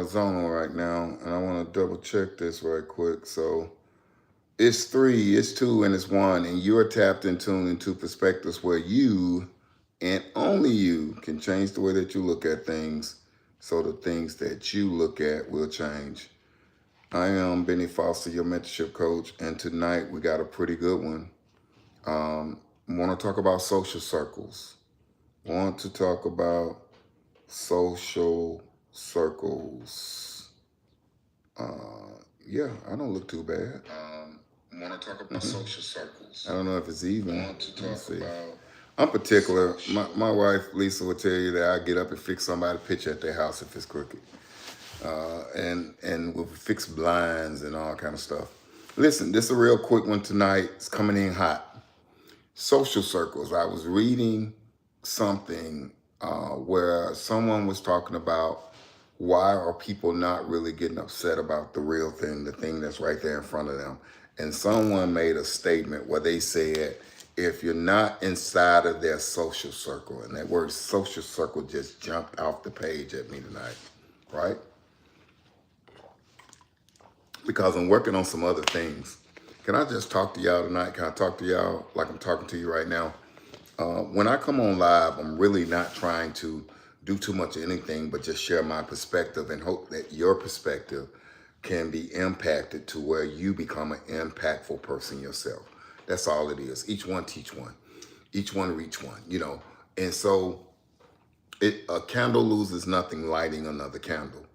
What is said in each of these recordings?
horizontal right now, and I want to double check this right quick. So it's 3, it's 2, and it's 1, and you're tapped and tuned into perspectives where you and only you can change the way that you look at things, so the things that you look at will change. I am Bennie Foster, your mentorship coach, and tonight we got a pretty good one. Want to talk about social circles. Want to talk about social circles. Yeah, I don't look too bad. Want to talk about social circles. I don't know if it's even. Want to talk about. I'm particular. My wife Lisa will tell you that I get up and fix somebody's picture at their house if it's crooked, and we'll fix blinds and all kind of stuff. Listen, this is a real quick one tonight. It's coming in hot. Social circles. I was reading something where someone was talking about why are people not really getting upset about the real thing, the thing that's right there in front of them. And someone made a statement where they said, if you're not inside of their social circle, and that word social circle just jumped off the page at me tonight, right? Because I'm working on some other things. Can I just talk to y'all tonight? Can I talk to y'all like I'm talking to you right now? When I come on live, I'm really not trying to do too much of anything but just share my perspective and hope that your perspective can be impacted to where you become an impactful person yourself. That's all it is. Each one teach one. Each one reach one, you know. And so a candle loses nothing lighting another candle.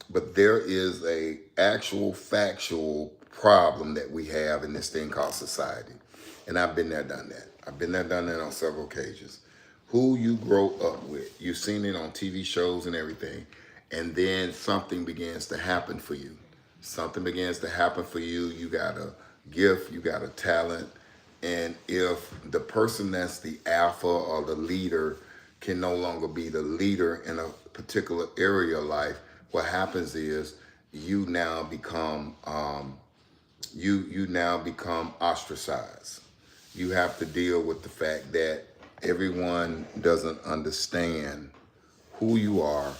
But there is a actual factual problem that we have in this thing called society. And I've been there, done that. I've been there, done that on several occasions. Who you grow up with, you've seen it on TV shows and everything, and then something begins to happen for you. Something begins to happen for you. You got a gift, you got a talent, and if the person that's the alpha or the leader can no longer be the leader in a particular area of life, what happens is you now become you now become ostracized. You have to deal with the fact that everyone doesn't understand who you are,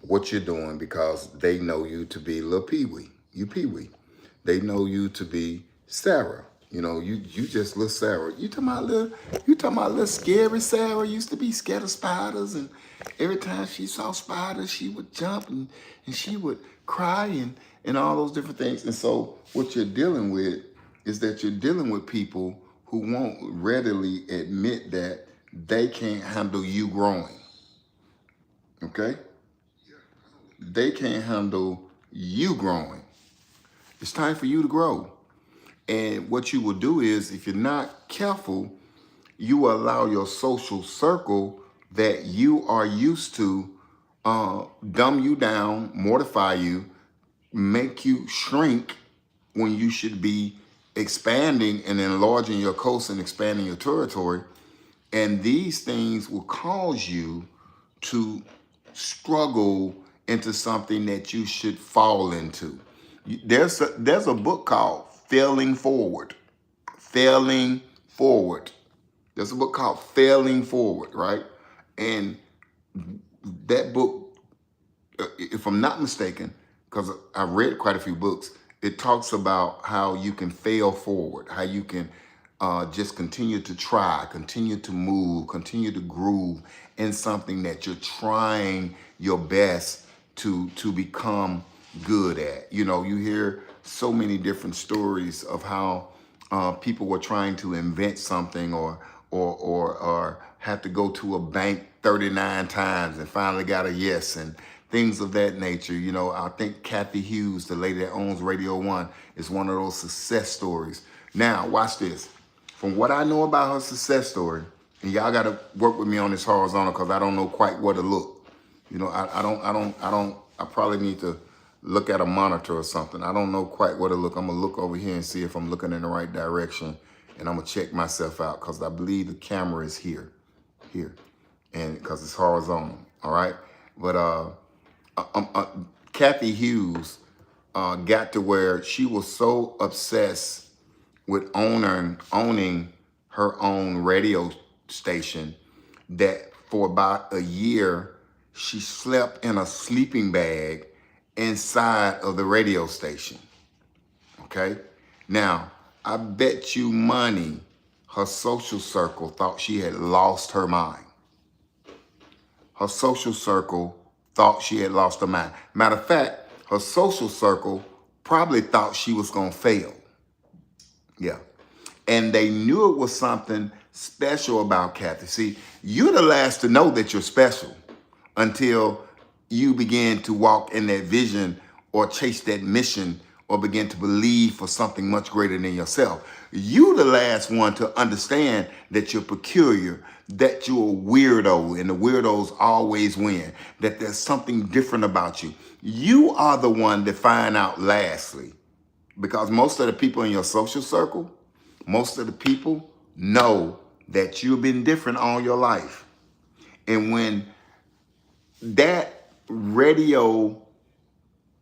what you're doing, because they know you to be Lil Pee-wee. You Pee-wee. They know you to be Sarah. You know, you just little Sarah. You talking about little scary Sarah used to be scared of spiders, and every time she saw spiders, she would jump and she would cry and all those different things. And so what you're dealing with is that you're dealing with people who won't readily admit that they can't handle you growing. Okay? They can't handle you growing. It's time for you to grow. And what you will do is, if you're not careful, you will allow your social circle that you are used to dumb you down, mortify you, make you shrink when you should be expanding and enlarging your coast and expanding your territory. And these things will cause you to struggle into something that you should fall into. There's a book called Failing Forward. Failing Forward. There's a book called Failing Forward, right? And that book, if I'm not mistaken, because I've read quite a few books, it talks about how you can fail forward, how you can just continue to try, continue to move, continue to groove in something that you're trying your best to become good at. You know, you hear so many different stories of how people were trying to invent something or have to go to a bank 39 times and finally got a yes, and things of that nature. You know, I think Kathy Hughes, the lady that owns Radio One, is one of those success stories. Now, watch this. From what I know about her success story, and y'all got to work with me on this horizontal because I don't know quite where to look. You know, I probably need to look at a monitor or something. I don't know quite where to look. I'm gonna look over here and see if I'm looking in the right direction, and I'm gonna check myself out because I believe the camera is here, and because it's horizontal. All right, but Kathy Hughes got to where she was so obsessed with owning her own radio station that for about a year she slept in a sleeping bag inside of the radio station. Okay? Now, I bet you money her social circle thought she had lost her mind. Her social circle thought she had lost her mind. Matter of fact, her social circle probably thought she was going to fail. Yeah. And they knew it was something special about Kathy. See, you're the last to know that you're special until you begin to walk in that vision or chase that mission or begin to believe for something much greater than yourself. You're the last one to understand that you're peculiar, that you're a weirdo, and the weirdos always win, that there's something different about you. You are the one to find out lastly, because most of the people in your social circle, most of the people know that you've been different all your life. And when that Radio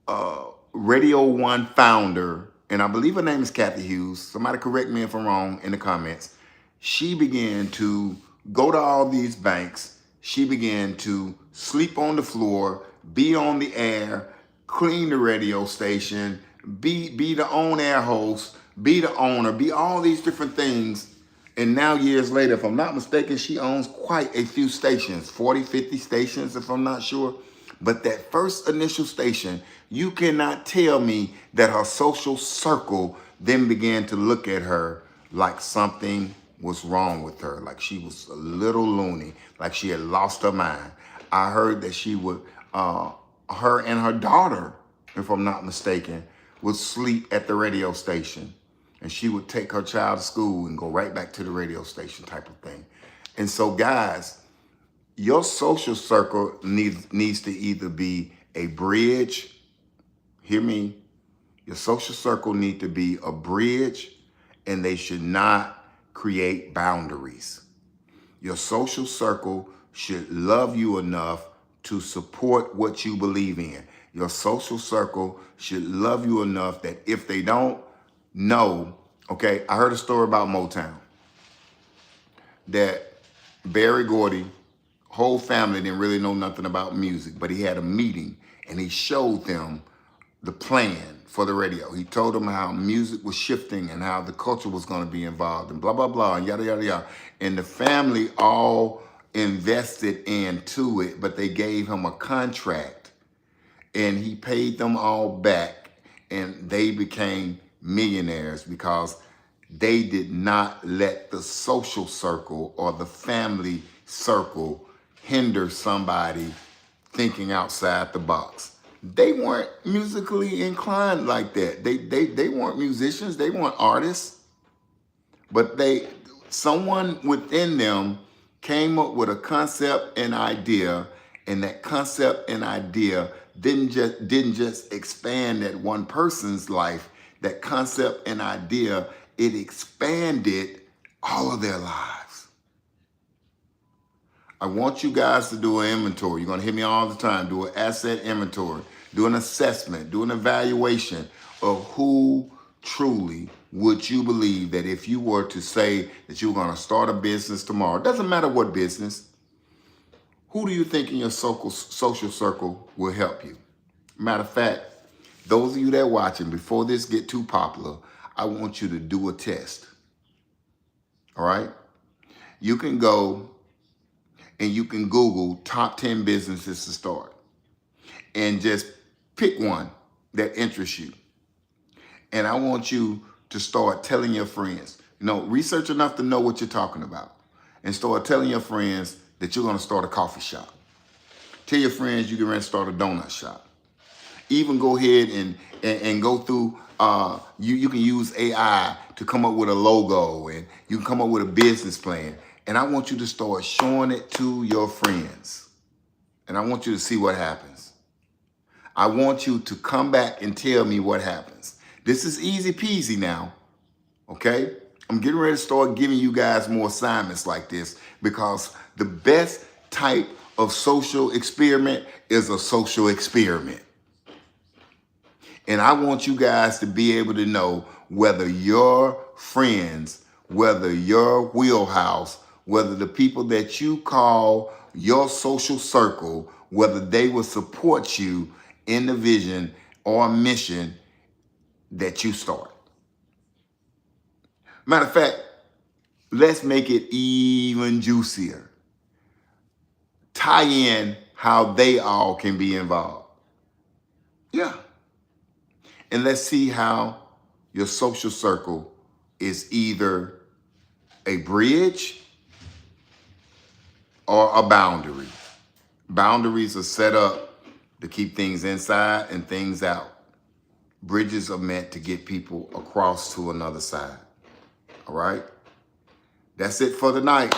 1 founder, and I believe her name is Kathy Hughes, somebody correct me if I'm wrong in the comments, she began to go to all these banks. She began to sleep on the floor, be on the air, clean the radio station, be the on-air host, be the owner, be all these different things. And now years later, if I'm not mistaken, she owns quite a few stations, 40, 50 stations, if I'm not sure. But that first initial station, you cannot tell me that her social circle then began to look at her like something was wrong with her, like she was a little loony, like she had lost her mind. I heard that she would, her and her daughter, if I'm not mistaken, would sleep at the radio station. And she would take her child to school and go right back to the radio station type of thing. And so, guys, your social circle needs to either be a bridge. Hear me. Your social circle needs to be a bridge, and they should not create boundaries. Your social circle should love you enough to support what you believe in. Your social circle should love you enough that if they don't know, okay, I heard a story about Motown that Berry Gordy, whole family didn't really know nothing about music, but he had a meeting and he showed them the plan for the radio. He told them how music was shifting and how the culture was going to be involved and blah, blah, blah, and yada, yada, yada. And the family all invested into it, but they gave him a contract and he paid them all back, and they became millionaires because they did not let the social circle or the family circle hinder somebody thinking outside the box. They weren't musically inclined like that. They weren't musicians, they weren't artists, but someone within them came up with a concept and idea, and that concept and idea didn't just expand that one person's life. That concept and idea, it expanded all of their lives. I want you guys to do an inventory. You're going to hear me all the time. Do an asset inventory. Do an assessment. Do an evaluation of who truly would you believe that if you were to say that you were going to start a business tomorrow, it doesn't matter what business, who do you think in your social circle will help you? Matter of fact, those of you that are watching, before this get too popular, I want you to do a test. All right? You can go and you can Google top 10 businesses to start and just pick one that interests you. And I want you to start telling your friends, research enough to know what you're talking about, and start telling your friends that you're going to start a coffee shop. Tell your friends you can ready to start a donut shop. Even go ahead and go through, you can use AI to come up with a logo, and you can come up with a business plan. And I want you to start showing it to your friends. And I want you to see what happens. I want you to come back and tell me what happens. This is easy peasy now, okay? I'm getting ready to start giving you guys more assignments like this, because the best type of social experiment is a social experiment. And I want you guys to be able to know whether your friends, whether your wheelhouse, whether the people that you call your social circle, whether they will support you in the vision or mission that you start. Matter of fact, let's make it even juicier. Tie in how they all can be involved. Yeah. And let's see how your social circle is either a bridge or a boundary. Boundaries are set up to keep things inside and things out. Bridges are meant to get people across to another side. All right? That's it for tonight.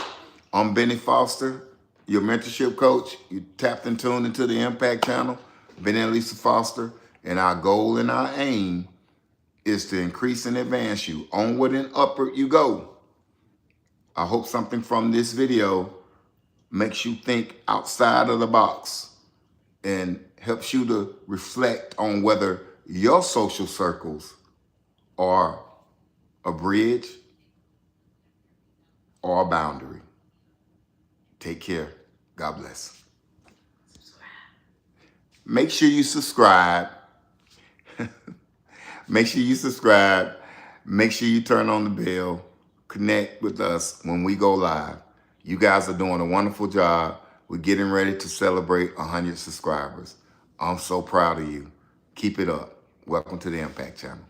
I'm Bennie Foster, your mentorship coach. You tapped and tuned into the Impact channel, Bennie Lisa Foster, and our goal and our aim is to increase and advance you. Onward and upward you go. I hope something from this video makes you think outside of the box and helps you to reflect on whether your social circles are a bridge or a boundary. Take care. God bless. Make sure you subscribe. Make sure you subscribe. Make sure you turn on the bell. Connect with us when we go live. You guys are doing a wonderful job. We're getting ready to celebrate 100 subscribers. I'm so proud of you. Keep it up. Welcome to the Impact Channel.